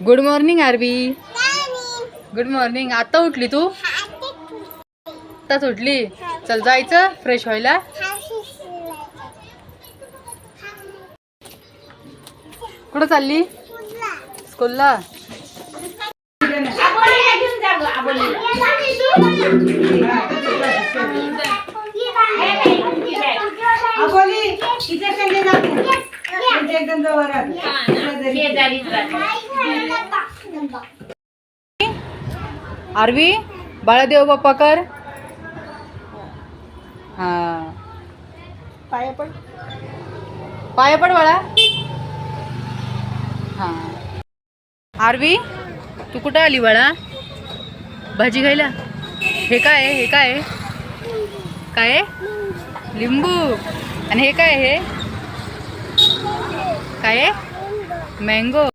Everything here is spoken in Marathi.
Good morning Aarvi. Good morning. आता उठली तू? आताच उठली. चल जायचं फ्रेश व्हायला. कुठं चालली? स्कूलला. आरवी बाळादेव बाप्पा कर. हा पाया पड. पाया पड बाळा. हा आरवी तू कुठं आली बाळा? भाजी खायला. हे काय आहे? हे काय आहे? काय आहे? लिंबू. आणि हे काय आहे? हे काय आहे? मँगो.